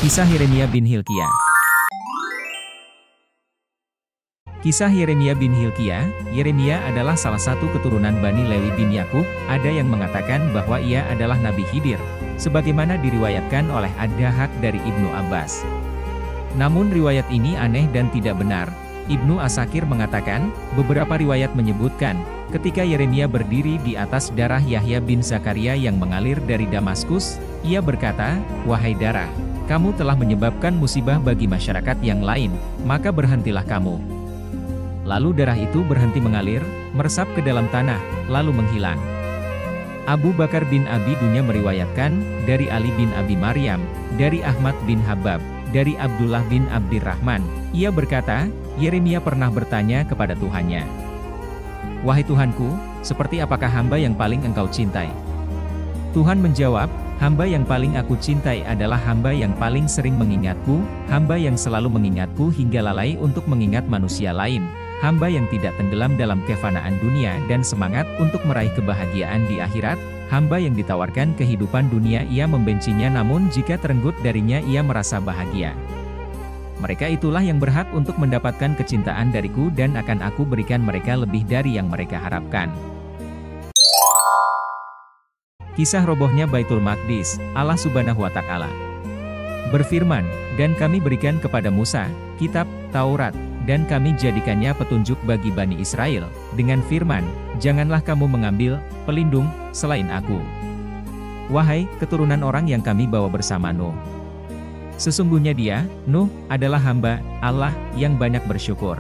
Kisah Yeremia bin Hilkiah. Kisah Yeremia bin Hilkiah. Yeremia adalah salah satu keturunan Bani Lewi bin Yakub. Ada yang mengatakan bahwa ia adalah Nabi Khidir, sebagaimana diriwayatkan oleh Ad-Dahhak dari Ibnu Abbas. Namun riwayat ini aneh dan tidak benar. Ibnu Asakir mengatakan, beberapa riwayat menyebutkan, ketika Yeremia berdiri di atas darah Yahya bin Zakaria yang mengalir dari Damaskus, ia berkata, "Wahai darah, kamu telah menyebabkan musibah bagi masyarakat yang lain, maka berhentilah kamu." Lalu darah itu berhenti mengalir, meresap ke dalam tanah, lalu menghilang. Abu Bakar bin Abi Dunya meriwayatkan, dari Ali bin Abi Maryam, dari Ahmad bin Habab, dari Abdullah bin Abdirrahman, ia berkata, Yeremia pernah bertanya kepada Tuhannya, "Wahai Tuhanku, seperti apakah hamba yang paling engkau cintai?" Tuhan menjawab, "Hamba yang paling aku cintai adalah hamba yang paling sering mengingatku, hamba yang selalu mengingatku hingga lalai untuk mengingat manusia lain, hamba yang tidak tenggelam dalam kefanaan dunia dan semangat untuk meraih kebahagiaan di akhirat, hamba yang ditawarkan kehidupan dunia ia membencinya namun jika terenggut darinya ia merasa bahagia. Mereka itulah yang berhak untuk mendapatkan kecintaan dariku dan akan aku berikan mereka lebih dari yang mereka harapkan." Kisah robohnya Baitul Maqdis. Allah Subhanahu wa Ta'ala berfirman, "Dan kami berikan kepada Musa kitab Taurat, dan kami jadikannya petunjuk bagi Bani Israel, dengan firman, janganlah kamu mengambil pelindung selain aku. Wahai keturunan orang yang kami bawa bersama Nuh. Sesungguhnya dia, Nuh, adalah hamba Allah yang banyak bersyukur.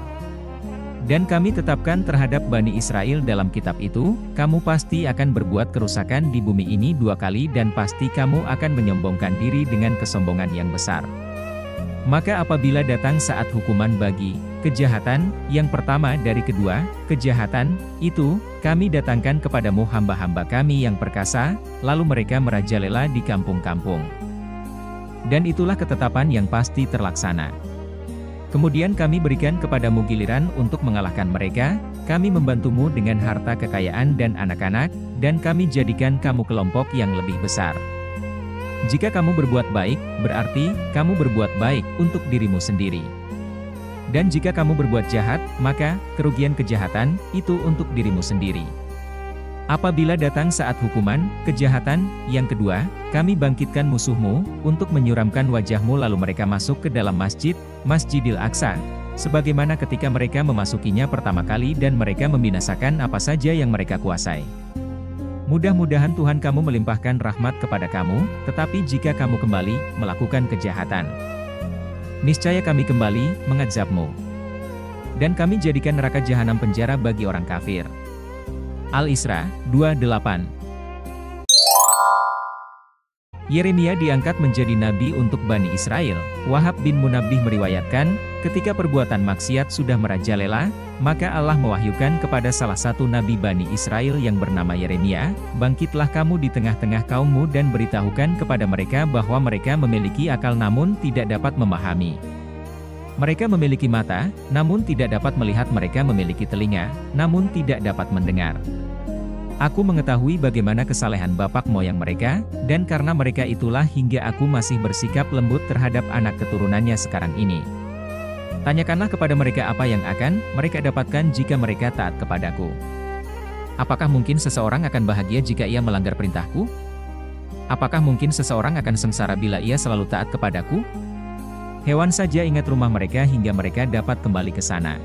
Dan kami tetapkan terhadap Bani Israel dalam kitab itu, kamu pasti akan berbuat kerusakan di bumi ini 2 kali dan pasti kamu akan menyombongkan diri dengan kesombongan yang besar. Maka apabila datang saat hukuman bagi kejahatan, yang pertama dari kedua kejahatan, itu, kami datangkan kepadamu hamba-hamba kami yang perkasa, lalu mereka merajalela di kampung-kampung. Dan itulah ketetapan yang pasti terlaksana. Kemudian kami berikan kepadamu giliran untuk mengalahkan mereka, kami membantumu dengan harta kekayaan dan anak-anak, dan kami jadikan kamu kelompok yang lebih besar. Jika kamu berbuat baik, berarti kamu berbuat baik untuk dirimu sendiri. Dan jika kamu berbuat jahat, maka kerugian kejahatan itu untuk dirimu sendiri. Apabila datang saat hukuman kejahatan yang kedua, kami bangkitkan musuhmu untuk menyuramkan wajahmu lalu mereka masuk ke dalam Masjidil Aqsa, sebagaimana ketika mereka memasukinya pertama kali dan mereka membinasakan apa saja yang mereka kuasai. Mudah-mudahan Tuhan kamu melimpahkan rahmat kepada kamu, tetapi jika kamu kembali melakukan kejahatan, niscaya kami kembali mengazabmu. Dan kami jadikan neraka jahanam penjara bagi orang kafir." Al-Isra 2:8. Yeremia diangkat menjadi nabi untuk Bani Israel. Wahab bin Munabbih meriwayatkan, ketika perbuatan maksiat sudah merajalela, maka Allah mewahyukan kepada salah satu nabi Bani Israel yang bernama Yeremia, "Bangkitlah kamu di tengah-tengah kaummu dan beritahukan kepada mereka bahwa mereka memiliki akal namun tidak dapat memahami. Mereka memiliki mata, namun tidak dapat melihat, mereka memiliki telinga, namun tidak dapat mendengar. Aku mengetahui bagaimana kesalehan bapak moyang mereka, dan karena mereka itulah hingga aku masih bersikap lembut terhadap anak keturunannya sekarang ini. Tanyakanlah kepada mereka apa yang akan mereka dapatkan jika mereka taat kepadaku. Apakah mungkin seseorang akan bahagia jika ia melanggar perintahku? Apakah mungkin seseorang akan sengsara bila ia selalu taat kepadaku? Hewan saja ingat rumah mereka hingga mereka dapat kembali ke sana.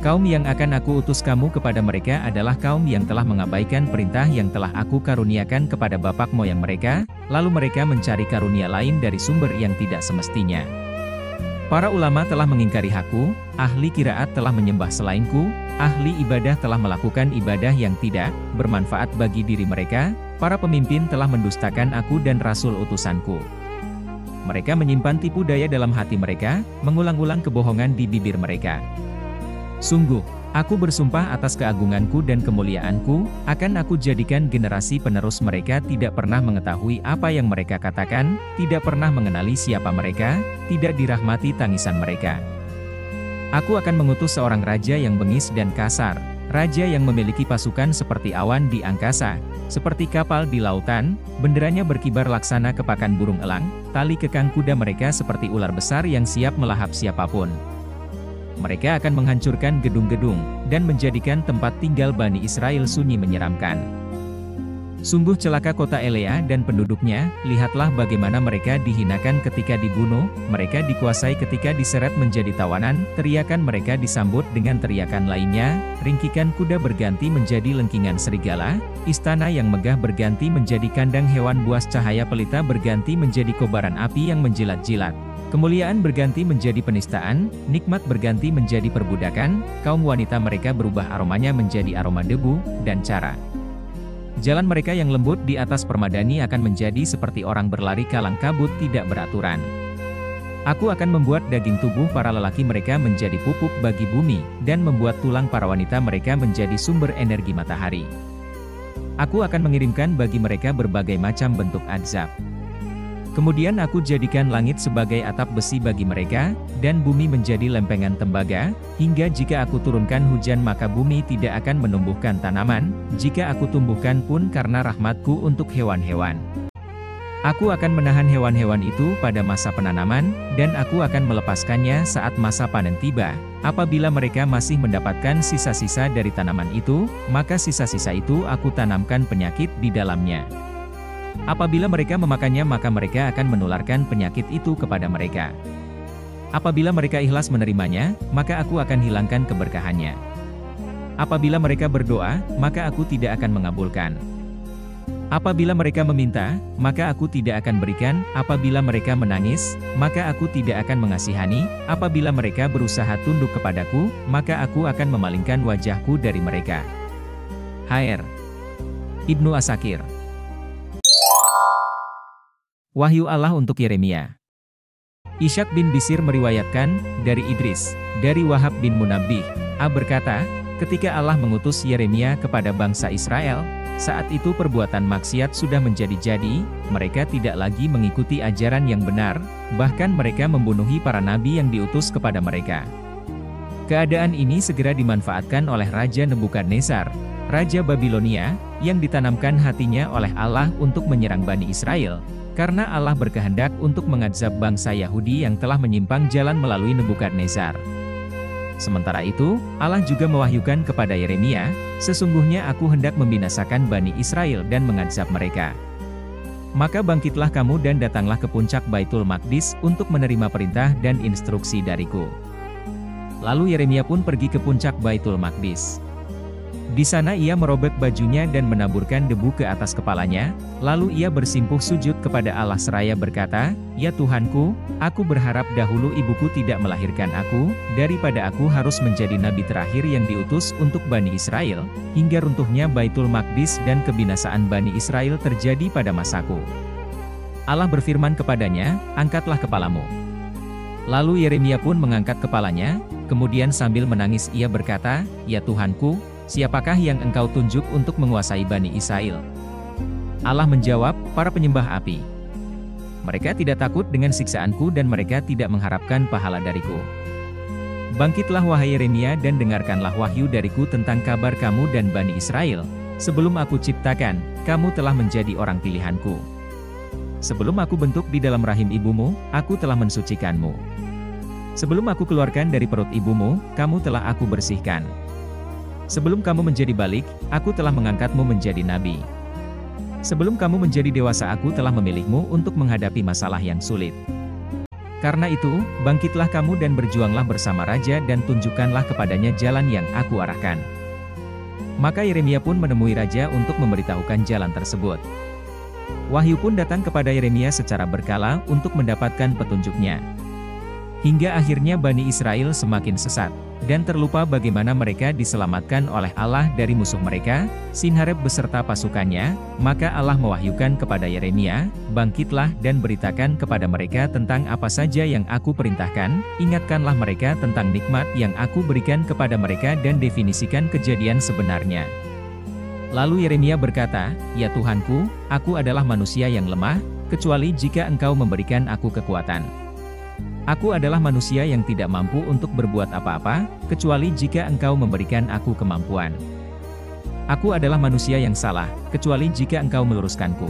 Kaum yang akan aku utus kamu kepada mereka adalah kaum yang telah mengabaikan perintah yang telah aku karuniakan kepada bapak moyang mereka, lalu mereka mencari karunia lain dari sumber yang tidak semestinya. Para ulama telah mengingkari hakku, ahli qiraat telah menyembah selainku, ahli ibadah telah melakukan ibadah yang tidak bermanfaat bagi diri mereka, para pemimpin telah mendustakan aku dan rasul utusanku. Mereka menyimpan tipu daya dalam hati mereka, mengulang-ulang kebohongan di bibir mereka. Sungguh, aku bersumpah atas keagunganku dan kemuliaanku, akan aku jadikan generasi penerus mereka tidak pernah mengetahui apa yang mereka katakan, tidak pernah mengenali siapa mereka, tidak dirahmati tangisan mereka. Aku akan mengutus seorang raja yang bengis dan kasar, raja yang memiliki pasukan seperti awan di angkasa, seperti kapal di lautan, benderanya berkibar laksana kepakan burung elang, tali kekang kuda mereka seperti ular besar yang siap melahap siapapun. Mereka akan menghancurkan gedung-gedung, dan menjadikan tempat tinggal Bani Israel sunyi menyeramkan. Sungguh celaka kota Elea dan penduduknya, lihatlah bagaimana mereka dihinakan ketika dibunuh, mereka dikuasai ketika diseret menjadi tawanan, teriakan mereka disambut dengan teriakan lainnya, ringkikan kuda berganti menjadi lengkingan serigala, istana yang megah berganti menjadi kandang hewan buas, cahaya pelita berganti menjadi kobaran api yang menjilat-jilat. Kemuliaan berganti menjadi penistaan, nikmat berganti menjadi perbudakan, kaum wanita mereka berubah aromanya menjadi aroma debu, dan cara jalan mereka yang lembut di atas permadani akan menjadi seperti orang berlari kalang kabut tidak beraturan. Aku akan membuat daging tubuh para lelaki mereka menjadi pupuk bagi bumi, dan membuat tulang para wanita mereka menjadi sumber energi matahari. Aku akan mengirimkan bagi mereka berbagai macam bentuk azab. Kemudian aku jadikan langit sebagai atap besi bagi mereka, dan bumi menjadi lempengan tembaga, hingga jika aku turunkan hujan maka bumi tidak akan menumbuhkan tanaman, jika aku tumbuhkan pun karena rahmatku untuk hewan-hewan. Aku akan menahan hewan-hewan itu pada masa penanaman, dan aku akan melepaskannya saat masa panen tiba. Apabila mereka masih mendapatkan sisa-sisa dari tanaman itu, maka sisa-sisa itu aku tanamkan penyakit di dalamnya. Apabila mereka memakannya maka mereka akan menularkan penyakit itu kepada mereka. Apabila mereka ikhlas menerimanya, maka aku akan hilangkan keberkahannya. Apabila mereka berdoa, maka aku tidak akan mengabulkan. Apabila mereka meminta, maka aku tidak akan berikan. Apabila mereka menangis, maka aku tidak akan mengasihani. Apabila mereka berusaha tunduk kepadaku, maka aku akan memalingkan wajahku dari mereka. Hr. Ibnu Asakir. Wahyu Allah untuk Yeremia. Ishak bin Bisir meriwayatkan, dari Idris, dari Wahab bin Munabbih, berkata, ketika Allah mengutus Yeremia kepada bangsa Israel, saat itu perbuatan maksiat sudah menjadi-jadi, mereka tidak lagi mengikuti ajaran yang benar, bahkan mereka membunuhi para nabi yang diutus kepada mereka. Keadaan ini segera dimanfaatkan oleh Raja Nebukadnezar, Raja Babilonia, yang ditanamkan hatinya oleh Allah untuk menyerang Bani Israel, karena Allah berkehendak untuk mengazab bangsa Yahudi yang telah menyimpang jalan melalui Nebukadnezar. Sementara itu, Allah juga mewahyukan kepada Yeremia, sesungguhnya aku hendak membinasakan Bani Israel dan mengazab mereka. Maka bangkitlah kamu dan datanglah ke puncak Baitul Maqdis untuk menerima perintah dan instruksi dariku. Lalu Yeremia pun pergi ke puncak Baitul Maqdis. Di sana ia merobek bajunya dan menaburkan debu ke atas kepalanya, lalu ia bersimpuh sujud kepada Allah seraya berkata, "Ya Tuhanku, aku berharap dahulu ibuku tidak melahirkan aku, daripada aku harus menjadi nabi terakhir yang diutus untuk Bani Israel, hingga runtuhnya Baitul Maqdis dan kebinasaan Bani Israel terjadi pada masaku." Allah berfirman kepadanya, "Angkatlah kepalamu." Lalu Yeremia pun mengangkat kepalanya, kemudian sambil menangis ia berkata, "Ya Tuhanku, siapakah yang engkau tunjuk untuk menguasai Bani Israel?" Allah menjawab, "Para penyembah api. Mereka tidak takut dengan siksaanku dan mereka tidak mengharapkan pahala dariku. Bangkitlah wahai Yeremia dan dengarkanlah wahyu dariku tentang kabar kamu dan Bani Israel. Sebelum aku ciptakan, kamu telah menjadi orang pilihanku. Sebelum aku bentuk di dalam rahim ibumu, aku telah mensucikanmu. Sebelum aku keluarkan dari perut ibumu, kamu telah aku bersihkan. Sebelum kamu menjadi balik, aku telah mengangkatmu menjadi nabi. Sebelum kamu menjadi dewasa aku telah memilihmu untuk menghadapi masalah yang sulit. Karena itu, bangkitlah kamu dan berjuanglah bersama raja dan tunjukkanlah kepadanya jalan yang aku arahkan." Maka Yeremia pun menemui raja untuk memberitahukan jalan tersebut. Wahyu pun datang kepada Yeremia secara berkala untuk mendapatkan petunjuknya. Hingga akhirnya Bani Israel semakin sesat, dan terlupa bagaimana mereka diselamatkan oleh Allah dari musuh mereka, Sinhareb beserta pasukannya. Maka Allah mewahyukan kepada Yeremia, "Bangkitlah dan beritakan kepada mereka tentang apa saja yang aku perintahkan, ingatkanlah mereka tentang nikmat yang aku berikan kepada mereka dan definisikan kejadian sebenarnya." Lalu Yeremia berkata, "Ya Tuhanku, aku adalah manusia yang lemah, kecuali jika Engkau memberikan aku kekuatan. Aku adalah manusia yang tidak mampu untuk berbuat apa-apa, kecuali jika Engkau memberikan aku kemampuan. Aku adalah manusia yang salah, kecuali jika Engkau meluruskanku.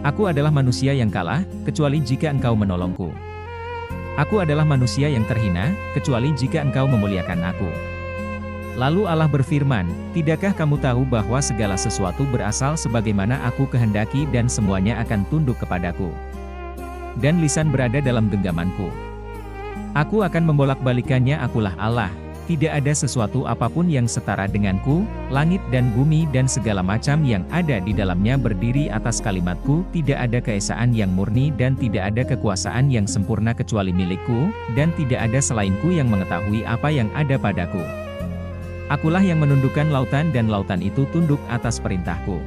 Aku adalah manusia yang kalah, kecuali jika Engkau menolongku. Aku adalah manusia yang terhina, kecuali jika Engkau memuliakan aku. Lalu Allah berfirman, tidakkah kamu tahu bahwa segala sesuatu berasal sebagaimana aku kehendaki dan semuanya akan tunduk kepadaku? Dan lisan berada dalam genggamanku. Aku akan membolak-balikannya, akulah Allah. Tidak ada sesuatu apapun yang setara denganku, langit dan bumi dan segala macam yang ada di dalamnya berdiri atas kalimatku, tidak ada keesaan yang murni dan tidak ada kekuasaan yang sempurna kecuali milikku, dan tidak ada selainku yang mengetahui apa yang ada padaku. Akulah yang menundukkan lautan dan lautan itu tunduk atas perintahku.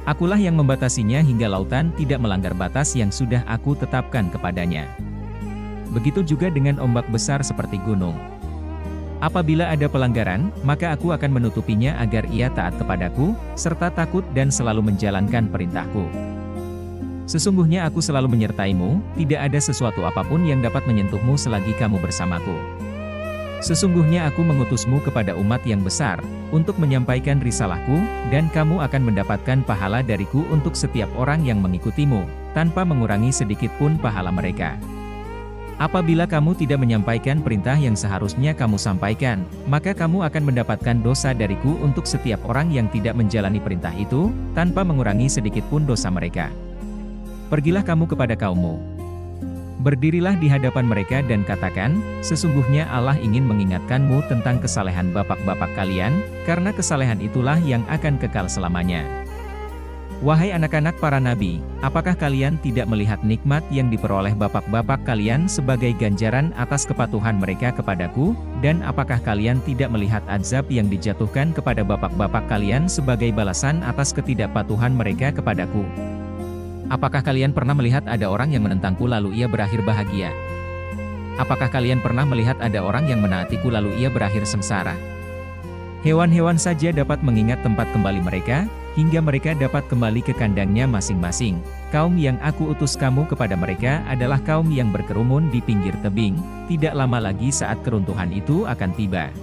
Akulah yang membatasinya hingga lautan tidak melanggar batas yang sudah aku tetapkan kepadanya. Begitu juga dengan ombak besar seperti gunung. Apabila ada pelanggaran, maka aku akan menutupinya agar ia taat kepadaku, serta takut dan selalu menjalankan perintahku. Sesungguhnya aku selalu menyertaimu, tidak ada sesuatu apapun yang dapat menyentuhmu selagi kamu bersamaku. Sesungguhnya aku mengutusmu kepada umat yang besar, untuk menyampaikan risalahku, dan kamu akan mendapatkan pahala dariku untuk setiap orang yang mengikutimu, tanpa mengurangi sedikit pun pahala mereka. Apabila kamu tidak menyampaikan perintah yang seharusnya kamu sampaikan, maka kamu akan mendapatkan dosa dariku untuk setiap orang yang tidak menjalani perintah itu, tanpa mengurangi sedikit pun dosa mereka. Pergilah kamu kepada kaummu. Berdirilah di hadapan mereka dan katakan, sesungguhnya Allah ingin mengingatkanmu tentang kesalehan bapak-bapak kalian, karena kesalehan itulah yang akan kekal selamanya. Wahai anak-anak para nabi, apakah kalian tidak melihat nikmat yang diperoleh bapak-bapak kalian sebagai ganjaran atas kepatuhan mereka kepadaku, dan apakah kalian tidak melihat azab yang dijatuhkan kepada bapak-bapak kalian sebagai balasan atas ketidakpatuhan mereka kepadaku? Apakah kalian pernah melihat ada orang yang menentangku lalu ia berakhir bahagia? Apakah kalian pernah melihat ada orang yang menaatiku lalu ia berakhir sengsara? Hewan-hewan saja dapat mengingat tempat kembali mereka, hingga mereka dapat kembali ke kandangnya masing-masing. Kaum yang aku utus kamu kepada mereka adalah kaum yang berkerumun di pinggir tebing, tidak lama lagi saat keruntuhan itu akan tiba.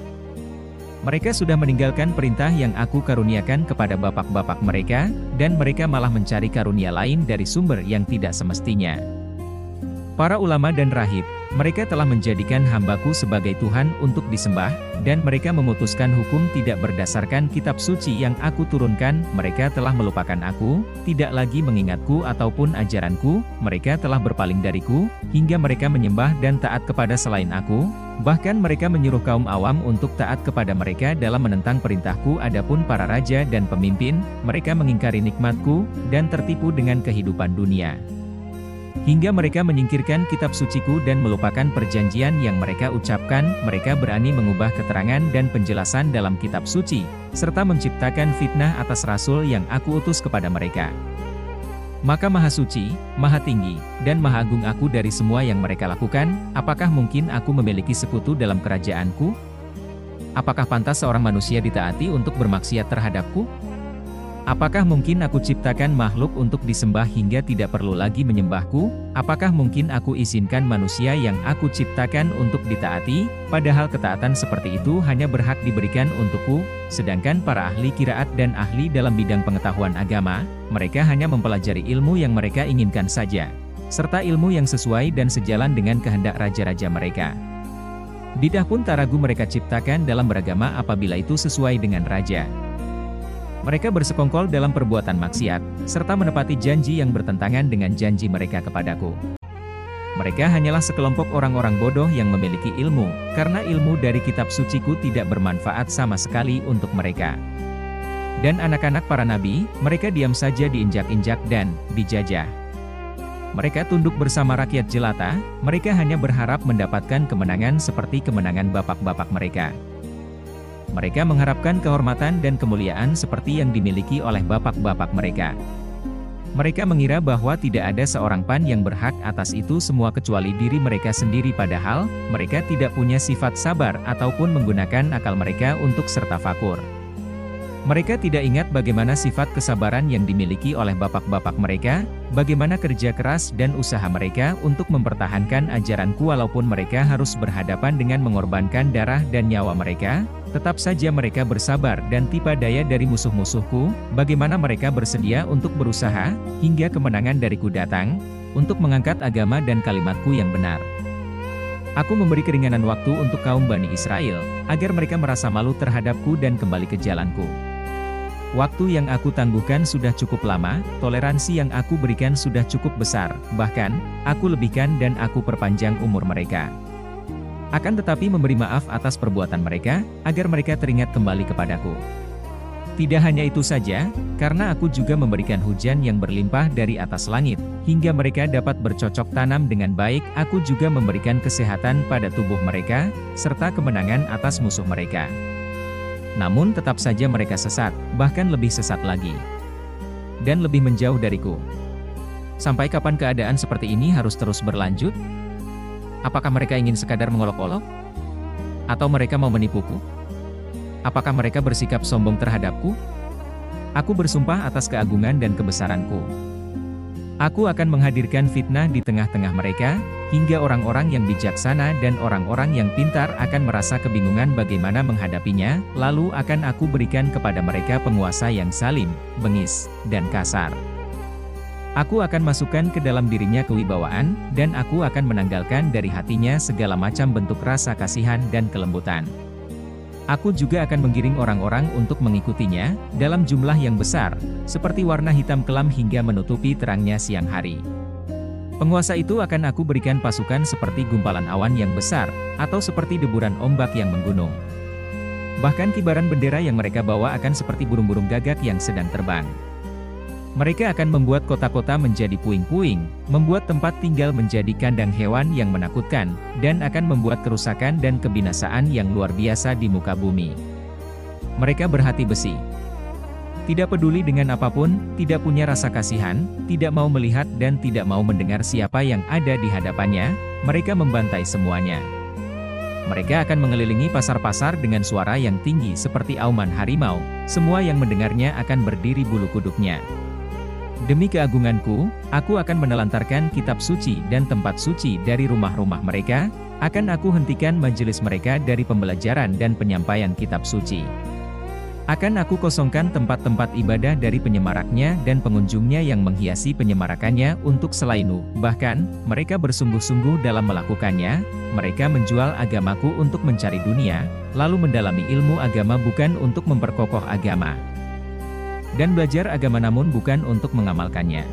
Mereka sudah meninggalkan perintah yang aku karuniakan kepada bapak-bapak mereka, dan mereka malah mencari karunia lain dari sumber yang tidak semestinya. Para ulama dan rahib, mereka telah menjadikan hambaku sebagai Tuhan untuk disembah, dan mereka memutuskan hukum tidak berdasarkan kitab suci yang aku turunkan. Mereka telah melupakan aku, tidak lagi mengingatku ataupun ajaranku, mereka telah berpaling dariku, hingga mereka menyembah dan taat kepada selain aku. Bahkan mereka menyuruh kaum awam untuk taat kepada mereka dalam menentang perintahku. Adapun para raja dan pemimpin, mereka mengingkari nikmatku, dan tertipu dengan kehidupan dunia. Hingga mereka menyingkirkan kitab suciku dan melupakan perjanjian yang mereka ucapkan. Mereka berani mengubah keterangan dan penjelasan dalam kitab suci, serta menciptakan fitnah atas rasul yang aku utus kepada mereka. Maka Maha Suci, Maha Tinggi, dan Maha Agung aku dari semua yang mereka lakukan. Apakah mungkin aku memiliki sekutu dalam kerajaanku? Apakah pantas seorang manusia ditaati untuk bermaksiat terhadapku? Apakah mungkin aku ciptakan makhluk untuk disembah hingga tidak perlu lagi menyembahku? Apakah mungkin aku izinkan manusia yang aku ciptakan untuk ditaati, padahal ketaatan seperti itu hanya berhak diberikan untukku? Sedangkan para ahli qiraat dan ahli dalam bidang pengetahuan agama, mereka hanya mempelajari ilmu yang mereka inginkan saja, serta ilmu yang sesuai dan sejalan dengan kehendak raja-raja mereka. Bidah pun tak ragu mereka ciptakan dalam beragama apabila itu sesuai dengan raja. Mereka bersekongkol dalam perbuatan maksiat, serta menepati janji yang bertentangan dengan janji mereka kepadaku. Mereka hanyalah sekelompok orang-orang bodoh yang memiliki ilmu, karena ilmu dari kitab suciku tidak bermanfaat sama sekali untuk mereka. Dan anak-anak para nabi, mereka diam saja diinjak-injak dan dijajah. Mereka tunduk bersama rakyat jelata, mereka hanya berharap mendapatkan kemenangan seperti kemenangan bapak-bapak mereka. Mereka mengharapkan kehormatan dan kemuliaan seperti yang dimiliki oleh bapak-bapak mereka. Mereka mengira bahwa tidak ada seorang pun yang berhak atas itu semua kecuali diri mereka sendiri, padahal mereka tidak punya sifat sabar ataupun menggunakan akal mereka untuk serta fakur. Mereka tidak ingat bagaimana sifat kesabaran yang dimiliki oleh bapak-bapak mereka, bagaimana kerja keras dan usaha mereka untuk mempertahankan ajaranku walaupun mereka harus berhadapan dengan mengorbankan darah dan nyawa mereka, tetap saja mereka bersabar dan tipa daya dari musuh-musuhku, bagaimana mereka bersedia untuk berusaha, hingga kemenangan dariku datang, untuk mengangkat agama dan kalimatku yang benar. Aku memberi keringanan waktu untuk kaum Bani Israel, agar mereka merasa malu terhadapku dan kembali ke jalanku. Waktu yang aku tangguhkan sudah cukup lama, toleransi yang aku berikan sudah cukup besar, bahkan, aku lebihkan dan aku perpanjang umur mereka. Akan tetapi memberi maaf atas perbuatan mereka, agar mereka teringat kembali kepadaku. Tidak hanya itu saja, karena aku juga memberikan hujan yang berlimpah dari atas langit, hingga mereka dapat bercocok tanam dengan baik, aku juga memberikan kesehatan pada tubuh mereka, serta kemenangan atas musuh mereka. Namun tetap saja mereka sesat, bahkan lebih sesat lagi. Dan lebih menjauh dariku. Sampai kapan keadaan seperti ini harus terus berlanjut? Apakah mereka ingin sekadar mengolok-olok? Atau mereka mau menipuku? Apakah mereka bersikap sombong terhadapku? Aku bersumpah atas keagungan dan kebesaranku. Aku akan menghadirkan fitnah di tengah-tengah mereka, hingga orang-orang yang bijaksana dan orang-orang yang pintar akan merasa kebingungan bagaimana menghadapinya, lalu akan aku berikan kepada mereka penguasa yang zalim, bengis, dan kasar. Aku akan masukkan ke dalam dirinya kewibawaan, dan aku akan menanggalkan dari hatinya segala macam bentuk rasa kasihan dan kelembutan. Aku juga akan menggiring orang-orang untuk mengikutinya, dalam jumlah yang besar, seperti warna hitam kelam hingga menutupi terangnya siang hari. Penguasa itu akan aku berikan pasukan seperti gumpalan awan yang besar, atau seperti deburan ombak yang menggunung. Bahkan kibaran bendera yang mereka bawa akan seperti burung-burung gagak yang sedang terbang. Mereka akan membuat kota-kota menjadi puing-puing, membuat tempat tinggal menjadi kandang hewan yang menakutkan, dan akan membuat kerusakan dan kebinasaan yang luar biasa di muka bumi. Mereka berhati besi. Tidak peduli dengan apapun, tidak punya rasa kasihan, tidak mau melihat dan tidak mau mendengar siapa yang ada di hadapannya, mereka membantai semuanya. Mereka akan mengelilingi pasar-pasar dengan suara yang tinggi seperti auman harimau, semua yang mendengarnya akan berdiri bulu kuduknya. Demi keagunganku, aku akan menelantarkan kitab suci dan tempat suci dari rumah-rumah mereka, akan aku hentikan majelis mereka dari pembelajaran dan penyampaian kitab suci. Akan aku kosongkan tempat-tempat ibadah dari penyemaraknya dan pengunjungnya yang menghiasi penyemarakannya untuk selainu, bahkan, mereka bersungguh-sungguh dalam melakukannya, mereka menjual agamaku untuk mencari dunia, lalu mendalami ilmu agama bukan untuk memperkokoh agama. Dan belajar agama namun bukan untuk mengamalkannya.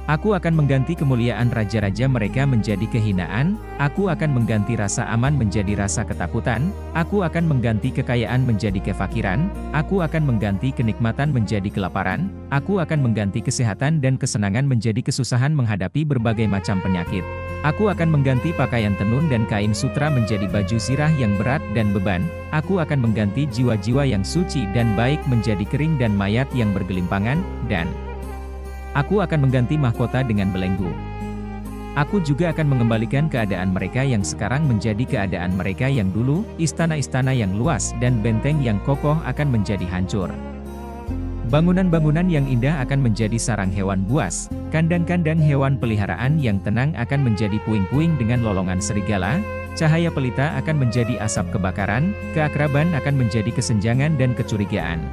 Aku akan mengganti kemuliaan raja-raja mereka menjadi kehinaan, aku akan mengganti rasa aman menjadi rasa ketakutan, aku akan mengganti kekayaan menjadi kefakiran, aku akan mengganti kenikmatan menjadi kelaparan, aku akan mengganti kesehatan dan kesenangan menjadi kesusahan menghadapi berbagai macam penyakit. Aku akan mengganti pakaian tenun dan kain sutra menjadi baju zirah yang berat dan beban, aku akan mengganti jiwa-jiwa yang suci dan baik menjadi kering dan mayat yang bergelimpangan, dan aku akan mengganti mahkota dengan belenggu. Aku juga akan mengembalikan keadaan mereka yang sekarang menjadi keadaan mereka yang dulu, istana-istana yang luas dan benteng yang kokoh akan menjadi hancur. Bangunan-bangunan yang indah akan menjadi sarang hewan buas, kandang-kandang hewan peliharaan yang tenang akan menjadi puing-puing dengan lolongan serigala, cahaya pelita akan menjadi asap kebakaran, keakraban akan menjadi kesenjangan dan kecurigaan.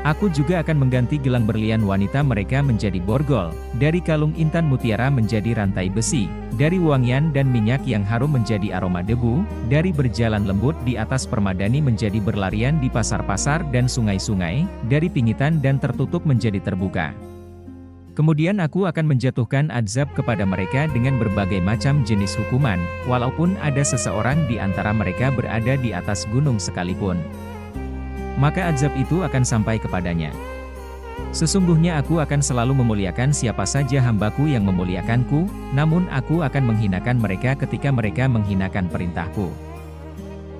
Aku juga akan mengganti gelang berlian wanita mereka menjadi borgol, dari kalung intan mutiara menjadi rantai besi, dari wangian dan minyak yang harum menjadi aroma debu, dari berjalan lembut di atas permadani menjadi berlarian di pasar-pasar dan sungai-sungai, dari pingitan dan tertutup menjadi terbuka. Kemudian aku akan menjatuhkan azab kepada mereka dengan berbagai macam jenis hukuman, walaupun ada seseorang di antara mereka berada di atas gunung sekalipun. Maka azab itu akan sampai kepadanya. Sesungguhnya aku akan selalu memuliakan siapa saja hambaku yang memuliakanku, namun aku akan menghinakan mereka ketika mereka menghinakan perintahku.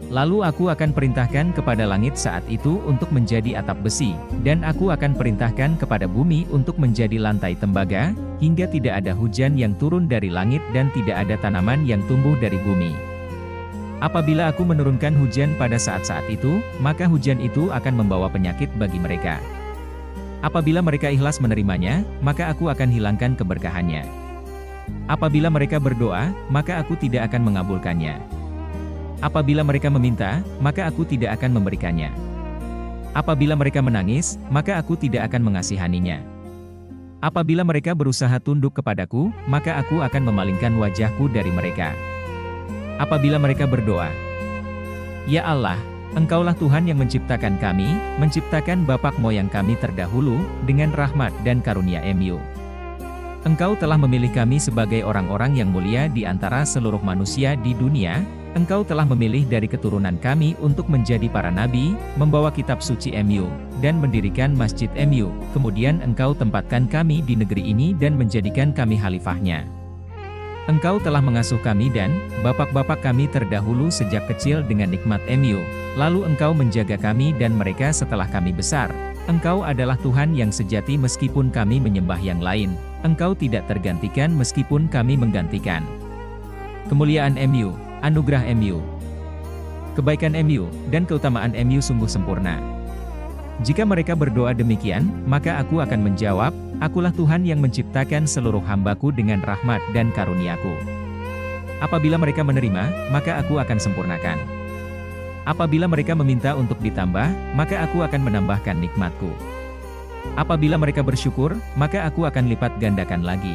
Lalu aku akan perintahkan kepada langit saat itu untuk menjadi atap besi, dan aku akan perintahkan kepada bumi untuk menjadi lantai tembaga, hingga tidak ada hujan yang turun dari langit dan tidak ada tanaman yang tumbuh dari bumi. Apabila aku menurunkan hujan pada saat-saat itu, maka hujan itu akan membawa penyakit bagi mereka. Apabila mereka ikhlas menerimanya, maka aku akan hilangkan keberkahannya. Apabila mereka berdoa, maka aku tidak akan mengabulkannya. Apabila mereka meminta, maka aku tidak akan memberikannya. Apabila mereka menangis, maka aku tidak akan mengasihaninya. Apabila mereka berusaha tunduk kepadaku, maka aku akan memalingkan wajahku dari mereka. Apabila mereka berdoa, "Ya Allah, Engkaulah Tuhan yang menciptakan kami, menciptakan bapak moyang kami terdahulu, dengan rahmat dan karunia-Mu. Engkau telah memilih kami sebagai orang-orang yang mulia di antara seluruh manusia di dunia. Engkau telah memilih dari keturunan kami untuk menjadi para nabi, membawa kitab suci Mu, dan mendirikan masjid Mu. Kemudian Engkau tempatkan kami di negeri ini dan menjadikan kami khalifahnya. Engkau telah mengasuh kami dan bapak-bapak kami terdahulu sejak kecil dengan nikmat Mu. Lalu Engkau menjaga kami dan mereka setelah kami besar. Engkau adalah Tuhan yang sejati meskipun kami menyembah yang lain. Engkau tidak tergantikan meskipun kami menggantikan. Kemuliaan Mu, anugerah Mu, kebaikan Mu, dan keutamaan Mu sungguh sempurna. Jika mereka berdoa demikian, maka aku akan menjawab, Akulah Tuhan yang menciptakan seluruh hambaku dengan rahmat dan karunia-Ku. Apabila mereka menerima, maka aku akan sempurnakan. Apabila mereka meminta untuk ditambah, maka aku akan menambahkan nikmat-Ku. Apabila mereka bersyukur, maka aku akan lipat gandakan lagi.